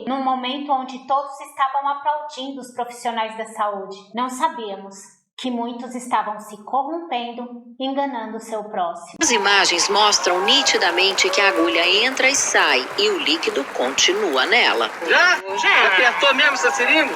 num momento onde todos estavam aplaudindo os profissionais da saúde. Não sabíamos que muitos estavam se corrompendo, enganando o seu próximo. As imagens mostram nitidamente que a agulha entra e sai e o líquido continua nela. Já apertou mesmo essa seringa?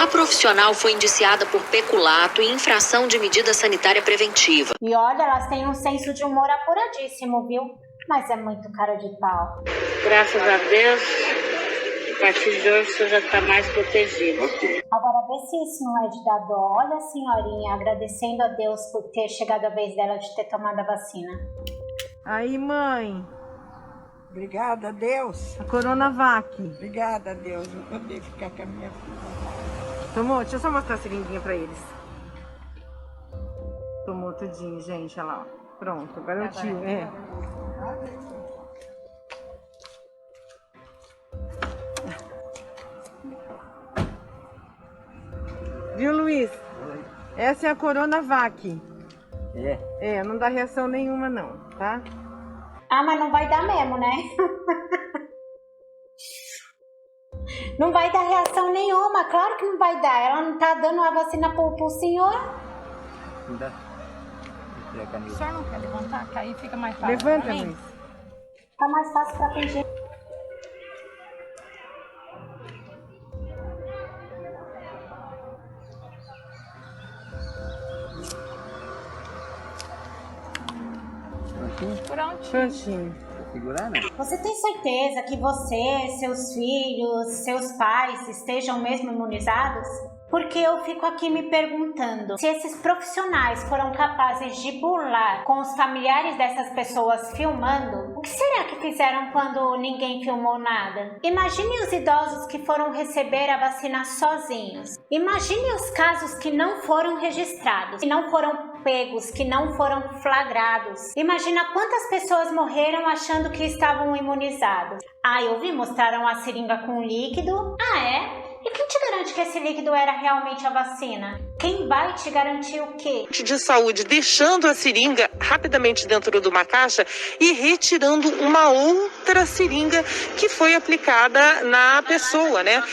A profissional foi indiciada por peculato e infração de medida sanitária preventiva. E olha, elas têm um senso de humor apuradíssimo, viu? Mas é muito cara de pau. Graças a Deus, a partir de hoje você já está mais protegido. Agora vê se isso não é de dar dó. Olha a senhorinha agradecendo a Deus por ter chegado a vez dela de ter tomado a vacina. Aí, mãe. Obrigada a Deus. A Coronavac. Obrigada a Deus. Vou poder ficar com a minha filha. Tomou? Deixa eu só mostrar a seringuinha pra eles. Tomou tudinho, gente. Olha lá. Ó. Pronto, agora é o tio. Viu, Luiz? Oi. Essa é a Coronavac. É? Não dá reação nenhuma não, tá? Ah, mas não vai dar mesmo, né? Não vai dar reação nenhuma, claro que não vai dar. Ela não tá dando a vacina pro senhor? Não dá. O senhor não quer levantar? Que aí fica mais fácil. Levanta, Luiz. Tá mais fácil pra fingir. Prontinho. Vou segurar, né? Você tem certeza que você, seus filhos, seus pais estejam mesmo imunizados? Porque eu fico aqui me perguntando se esses profissionais foram capazes de burlar com os familiares dessas pessoas filmando, o que será que fizeram quando ninguém filmou nada? Imagine os idosos que foram receber a vacina sozinhos. Imagine os casos que não foram registrados, que não foram pegos, que não foram flagrados. Imagina quantas pessoas morreram achando que estavam imunizados. Ah, eu vi, mostraram a seringa com líquido. Ah, é? E quem te garante que esse líquido era realmente a vacina? Quem vai te garantir o quê? De saúde, deixando a seringa rapidamente dentro de uma caixa e retirando uma outra seringa que foi aplicada na pessoa, né?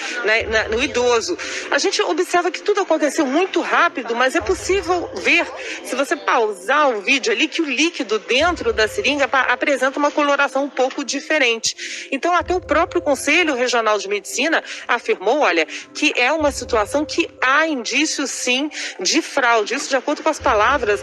No idoso. A gente observa que tudo aconteceu muito rápido, mas é possível ver, se você pausar o vídeo ali, que o líquido dentro da seringa apresenta uma coloração um pouco diferente. Então, até o próprio Conselho Regional de Medicina afirmou, olha, que é uma situação que há indícios, sim, de fraude. Isso de acordo com as palavras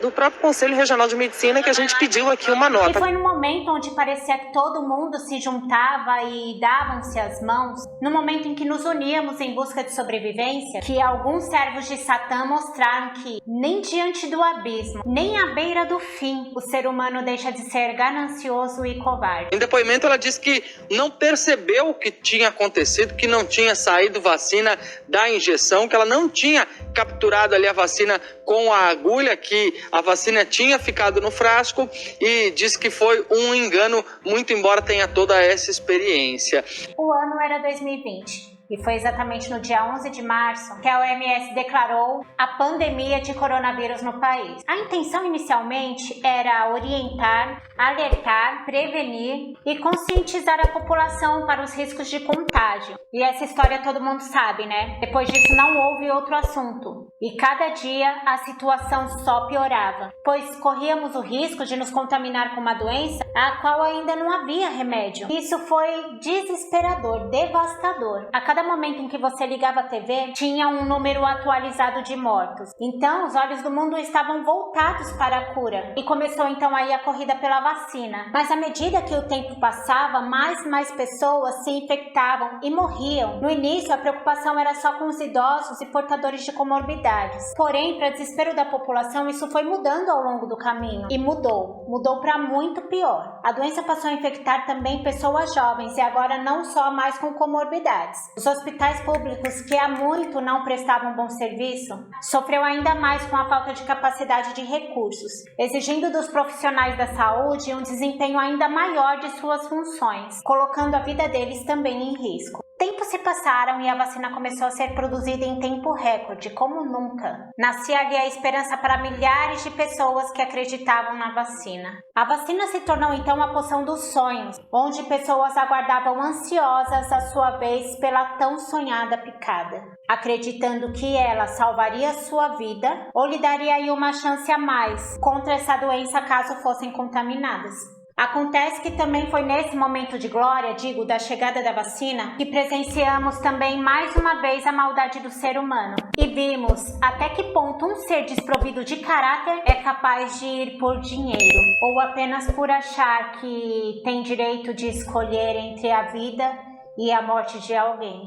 do próprio Conselho Regional de Medicina, que a gente pediu aqui uma nota. E foi no momento onde parecia que todo mundo se juntava e davam-se as mãos, no momento em que nos uníamos em busca de sobrevivência, que alguns servos de Satã mostraram que nem diante do abismo, nem à beira do fim, o ser humano deixa de ser ganancioso e covarde. Em depoimento, ela disse que não percebeu o que tinha acontecido, que não tinha saído vacina da injeção, que ela não tinha capturado ali a vacina com a agulha, que a vacina tinha ficado no frasco, e disse que foi um engano, muito embora tenha toda essa experiência. O ano era 2020. E foi exatamente no dia 11 de março que a OMS declarou a pandemia de coronavírus no país. A intenção inicialmente era orientar, alertar, prevenir e conscientizar a população para os riscos de contágio. E essa história todo mundo sabe, né? Depois disso não houve outro assunto. E cada dia a situação só piorava, pois corríamos o risco de nos contaminar com uma doença a qual ainda não havia remédio. Isso foi desesperador, devastador. A cada momento em que você ligava a TV, tinha um número atualizado de mortos. Então, os olhos do mundo estavam voltados para a cura. E começou então aí a corrida pela vacina. Mas à medida que o tempo passava, mais pessoas se infectavam e morriam. No início, a preocupação era só com os idosos e portadores de comorbidades. Porém, para desespero da população, isso foi mudando ao longo do caminho. E mudou para muito pior. A doença passou a infectar também pessoas jovens e agora não só mais com comorbidades. Os hospitais públicos, que há muito não prestavam bom serviço, sofreu ainda mais com a falta de capacidade de recursos, exigindo dos profissionais da saúde um desempenho ainda maior de suas funções, colocando a vida deles também em risco. Tempos se passaram e a vacina começou a ser produzida em tempo recorde, como nunca. Nascia ali a esperança para milhares de pessoas que acreditavam na vacina. A vacina se tornou então a poção dos sonhos, onde pessoas aguardavam ansiosas a sua vez pela tão sonhada picada, acreditando que ela salvaria sua vida ou lhe daria aí uma chance a mais contra essa doença caso fossem contaminadas. Acontece que também foi nesse momento de glória, da chegada da vacina, que presenciamos também mais uma vez a maldade do ser humano. E vimos até que ponto um ser desprovido de caráter é capaz de ir por dinheiro, ou apenas por achar que tem direito de escolher entre a vida e a morte de alguém.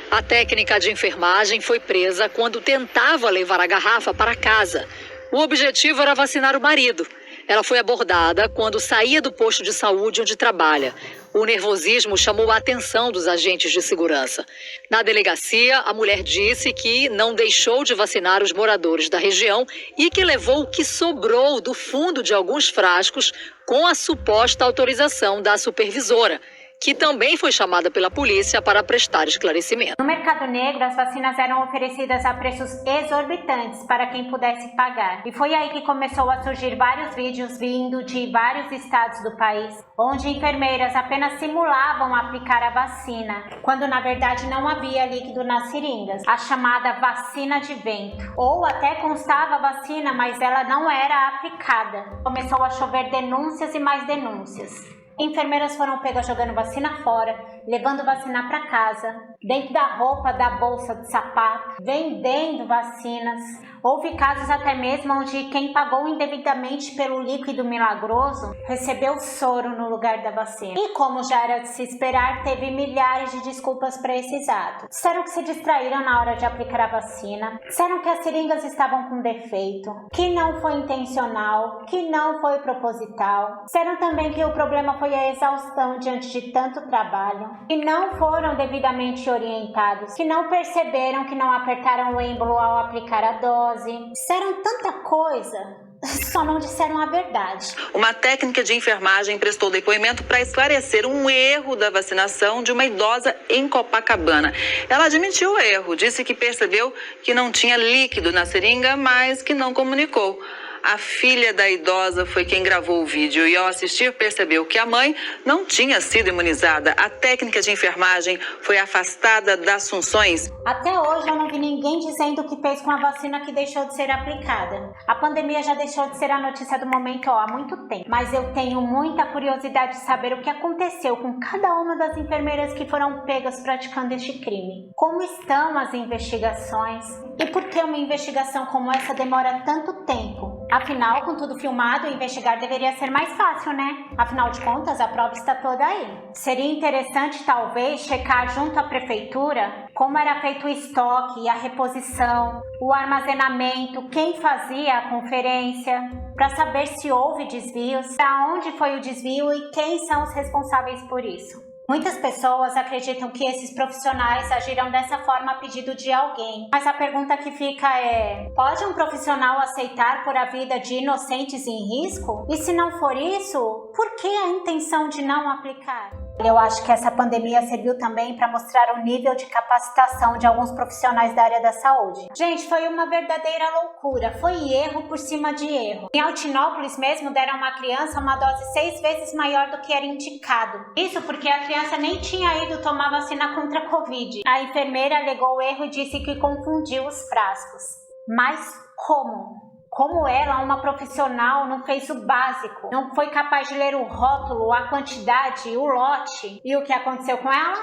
A técnica de enfermagem foi presa quando tentava levar a garrafa para casa. O objetivo era vacinar o marido. Ela foi abordada quando saía do posto de saúde onde trabalha. O nervosismo chamou a atenção dos agentes de segurança. Na delegacia, a mulher disse que não deixou de vacinar os moradores da região e que levou o que sobrou do fundo de alguns frascos com a suposta autorização da supervisora, que também foi chamada pela polícia para prestar esclarecimento. No mercado negro, as vacinas eram oferecidas a preços exorbitantes para quem pudesse pagar. E foi aí que começou a surgir vários vídeos vindo de vários estados do país, onde enfermeiras apenas simulavam aplicar a vacina, quando na verdade não havia líquido nas seringas, a chamada vacina de vento. Ou até constava a vacina, mas ela não era aplicada. Começou a chover denúncias e mais denúncias. Enfermeiras foram pegas jogando vacina fora, levando vacina para casa, dentro da roupa, da bolsa de sapato, vendendo vacinas. Houve casos até mesmo onde quem pagou indevidamente pelo líquido milagroso recebeu soro no lugar da vacina. E como já era de se esperar, teve milhares de desculpas para esses atos. Disseram que se distraíram na hora de aplicar a vacina, disseram que as seringas estavam com defeito, que não foi intencional, que não foi proposital. Disseram também que o problema foi a exaustão diante de tanto trabalho, que não foram devidamente orientados, que não perceberam que não apertaram o êmbolo ao aplicar a dose. Disseram tanta coisa, só não disseram a verdade. Uma técnica de enfermagem prestou depoimento para esclarecer um erro da vacinação de uma idosa em Copacabana. Ela admitiu o erro, disse que percebeu que não tinha líquido na seringa, mas que não comunicou. A filha da idosa foi quem gravou o vídeo e, ao assistir, percebeu que a mãe não tinha sido imunizada. A técnica de enfermagem foi afastada das funções. Até hoje eu não vi ninguém dizendo o que fez com a vacina que deixou de ser aplicada. A pandemia já deixou de ser a notícia do momento há muito tempo. Mas eu tenho muita curiosidade de saber o que aconteceu com cada uma das enfermeiras que foram pegas praticando este crime. Como estão as investigações? E por que uma investigação como essa demora tanto tempo? Afinal, com tudo filmado, investigar deveria ser mais fácil, né? Afinal de contas, a prova está toda aí. Seria interessante, talvez, checar junto à prefeitura como era feito o estoque, a reposição, o armazenamento, quem fazia a conferência, para saber se houve desvios, para onde foi o desvio e quem são os responsáveis por isso. Muitas pessoas acreditam que esses profissionais agiram dessa forma a pedido de alguém. Mas a pergunta que fica é: pode um profissional aceitar pôr a vida de inocentes em risco? E se não for isso, por que a intenção de não aplicar? Eu acho que essa pandemia serviu também para mostrar o nível de capacitação de alguns profissionais da área da saúde. Gente, foi uma verdadeira loucura, foi erro por cima de erro. Em Altinópolis mesmo deram a uma criança uma dose 6 vezes maior do que era indicado. Isso porque a criança nem tinha ido tomar vacina contra a Covid. A enfermeira alegou o erro e disse que confundiu os frascos. Mas como? Como ela, uma profissional, não fez o básico, não foi capaz de ler o rótulo, a quantidade, o lote. E o que aconteceu com ela?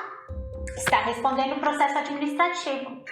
Está respondendo o processo administrativo.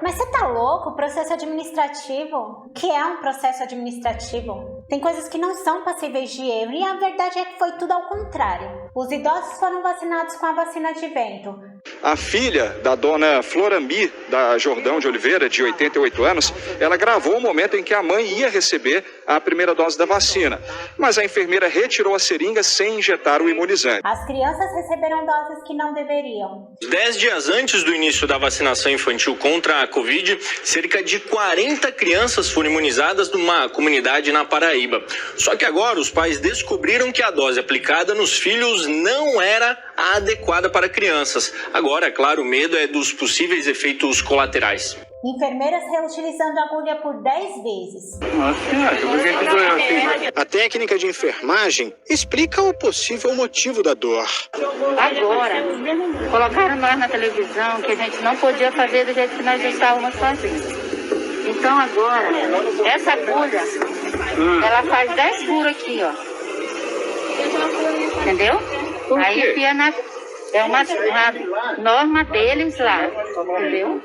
Mas você tá louco? Processo administrativo? O que é um processo administrativo? Tem coisas que não são passíveis de erro e a verdade é que foi tudo ao contrário. Os idosos foram vacinados com a vacina de vento. A filha da dona Florambi, da Jordão de Oliveira, de 88 anos, ela gravou o momento em que a mãe ia receber a primeira dose da vacina. Mas a enfermeira retirou a seringa sem injetar o imunizante. As crianças receberam doses que não deveriam. 10 dias antes do início da vacinação infantil contra a Covid, cerca de 40 crianças foram imunizadas numa comunidade na Paraíba. Só que agora os pais descobriram que a dose aplicada nos filhos não era a adequada para crianças. Agora Agora, claro, o medo é dos possíveis efeitos colaterais. Enfermeiras reutilizando a agulha por 10 vezes. A técnica de enfermagem explica o possível motivo da dor. Agora, colocaram nós na televisão que a gente não podia fazer do jeito que nós estávamos fazendo. Então agora, essa agulha, ela faz 10 furos aqui, ó. Entendeu? Aí enfia na... É uma norma deles lá, entendeu?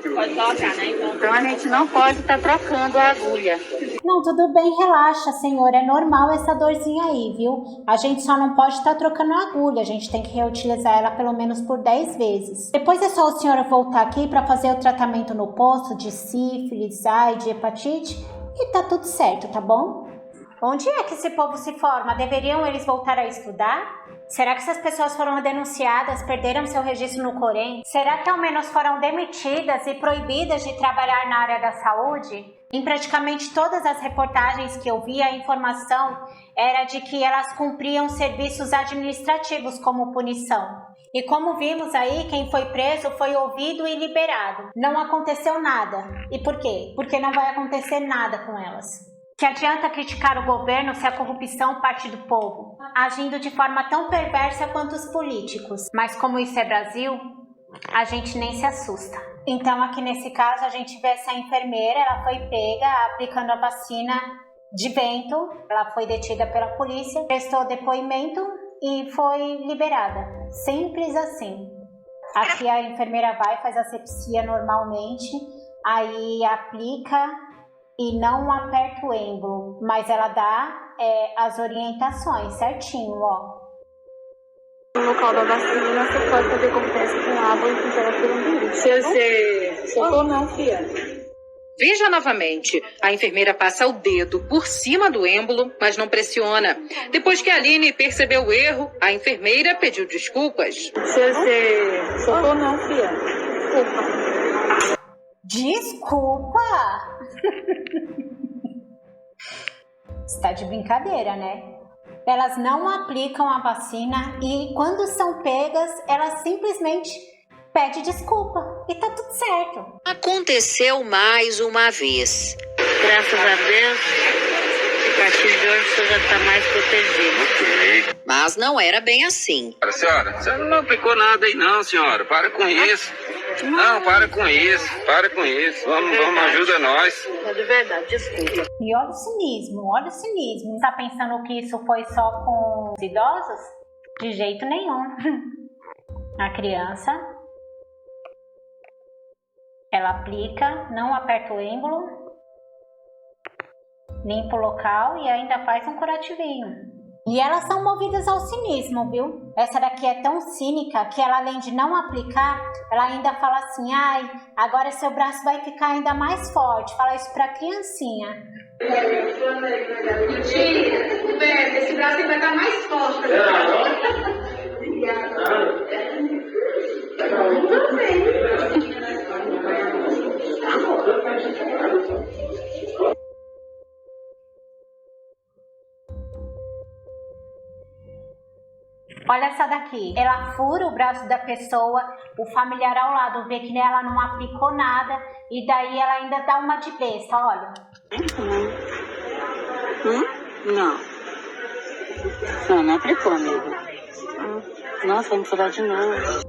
Então a gente não pode estar trocando a agulha. Não, tudo bem, relaxa, senhor. É normal essa dorzinha aí, viu? A gente só não pode estar trocando a agulha. A gente tem que reutilizar ela pelo menos por 10 vezes. Depois é só o senhor voltar aqui para fazer o tratamento no posto de sífilis, AIDS, hepatite e tá tudo certo, tá bom? Onde é que esse povo se forma? Deveriam eles voltar a estudar? Será que essas pessoas foram denunciadas, perderam seu registro no Corém? Será que ao menos foram demitidas e proibidas de trabalhar na área da saúde? Em praticamente todas as reportagens que eu vi, a informação era de que elas cumpriam serviços administrativos como punição. E como vimos aí, quem foi preso foi ouvido e liberado. Não aconteceu nada. E por quê? Porque não vai acontecer nada com elas. Que adianta criticar o governo se a corrupção parte do povo, agindo de forma tão perversa quanto os políticos. Mas como isso é Brasil, a gente nem se assusta. Então aqui nesse caso a gente vê essa enfermeira, ela foi pega aplicando a vacina de vento, ela foi detida pela polícia, prestou depoimento e foi liberada. Simples assim. Aqui a enfermeira vai, faz asepsia normalmente, aí aplica e não aperta o êmbolo, mas ela dá as orientações certinho, ó. No local da vacina, você pode fazer compressa com água e fizer por um minuto. Se você soltou, não, filha. Veja novamente, a enfermeira passa o dedo por cima do êmbolo, mas não pressiona. Depois que a Aline percebeu o erro, a enfermeira pediu desculpas. Se você soltou, não, filha. Desculpa! Está de brincadeira, né? Elas não aplicam a vacina e quando são pegas, elas simplesmente pedem desculpa e tá tudo certo. Aconteceu mais uma vez. Graças a Deus, a partir de hoje você já está mais protegido. Mas não era bem assim. Senhora, a senhora não aplicou nada aí não, senhora. Para com isso. Não, para com isso. Vamos, ajuda nós. É de verdade, desculpa. E olha o cinismo. Tá pensando que isso foi só com os idosos? De jeito nenhum. A criança, ela aplica, não aperta o êmbolo, limpa o local e ainda faz um curativinho. E elas são movidas ao cinismo, viu? Essa daqui é tão cínica que ela, além de não aplicar, ela ainda fala assim, ai, agora seu braço vai ficar ainda mais forte. Fala isso pra criancinha. Esse braço vai estar mais forte. Olha essa daqui, ela fura o braço da pessoa, o familiar ao lado vê que ela não aplicou nada e daí ela ainda dá uma de besta, olha. Não aplicou, amigo. Nossa, vamos furar de novo.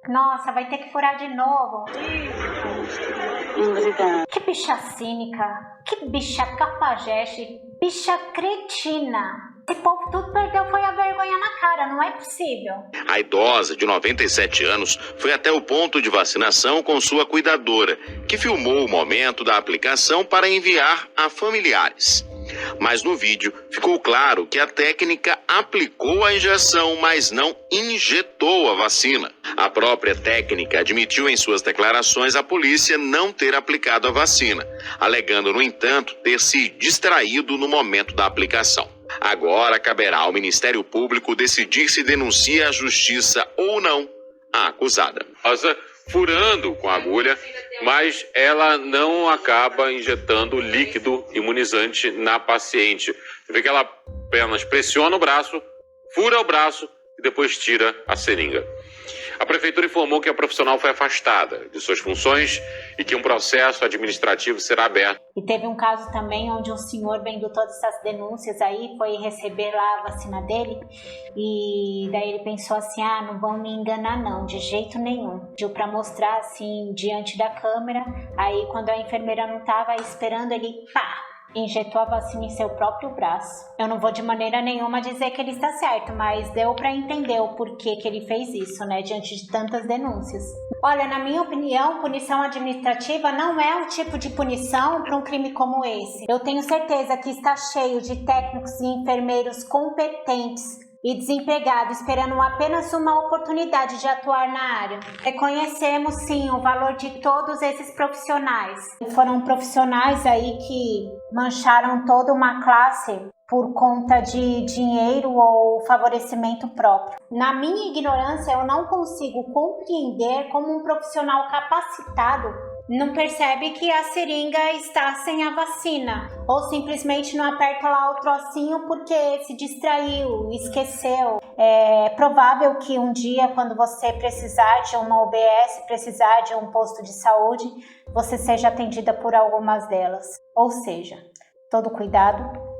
Nossa, vai ter que furar de novo. Obrigada. Que bicha cínica, que bicha cafajeste, bicha cretina. Esse povo tudo perdeu foi a vergonha na cara, não é possível. A idosa, de 97 anos, foi até o ponto de vacinação com sua cuidadora, que filmou o momento da aplicação para enviar a familiares. Mas no vídeo ficou claro que a técnica aplicou a injeção, mas não injetou a vacina. A própria técnica admitiu em suas declarações à polícia não ter aplicado a vacina, alegando, no entanto, ter se distraído no momento da aplicação. Agora caberá ao Ministério Público decidir se denuncia à justiça ou não a acusada. Furando com a agulha, mas ela não acaba injetando líquido imunizante na paciente. Você vê que ela apenas pressiona o braço, fura o braço e depois tira a seringa. A prefeitura informou que a profissional foi afastada de suas funções e que um processo administrativo será aberto. E teve um caso também onde um senhor, vendo todas essas denúncias aí, foi receber lá a vacina dele e daí ele pensou assim, não vão me enganar não, de jeito nenhum. Pediu pra mostrar assim, diante da câmera, aí quando a enfermeira não tava esperando, ele injetou a vacina em seu próprio braço. Eu não vou de maneira nenhuma dizer que ele está certo, mas deu para entender o porquê que ele fez isso, né, diante de tantas denúncias. Olha, na minha opinião, punição administrativa não é um tipo de punição para um crime como esse. Eu tenho certeza que está cheio de técnicos e enfermeiros competentes e desempregados esperando apenas uma oportunidade de atuar na área. Reconhecemos sim o valor de todos esses profissionais. Foram profissionais aí que mancharam toda uma classe por conta de dinheiro ou favorecimento próprio. Na minha ignorância, eu não consigo compreender como um profissional capacitado não percebe que a seringa está sem a vacina, ou simplesmente não aperta lá o trocinho porque se distraiu, esqueceu. É provável que um dia, quando você precisar de uma UBS, precisar de um posto de saúde, você seja atendida por algumas delas. Ou seja, todo cuidado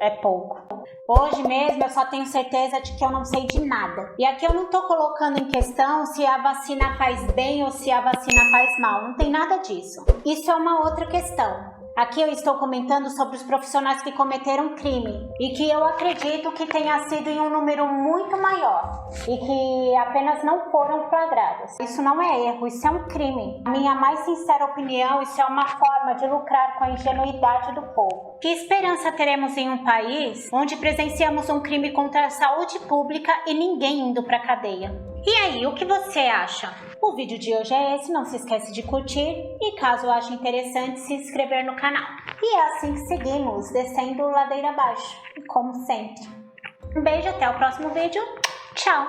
é pouco. Hoje mesmo eu só tenho certeza de que eu não sei de nada. E aqui eu não tô colocando em questão se a vacina faz bem ou se a vacina faz mal. Não tem nada disso. Isso é uma outra questão. Aqui eu estou comentando sobre os profissionais que cometeram crime e que eu acredito que tenha sido em um número muito maior e que apenas não foram flagrados. Isso não é erro, isso é um crime. Na minha mais sincera opinião, isso é uma forma de lucrar com a ingenuidade do povo. Que esperança teremos em um país onde presenciamos um crime contra a saúde pública e ninguém indo para cadeia? E aí, o que você acha? O vídeo de hoje é esse, não se esquece de curtir e caso ache interessante se inscrever no canal. E é assim que seguimos, descendo ladeira abaixo, como sempre. Um beijo, até o próximo vídeo. Tchau!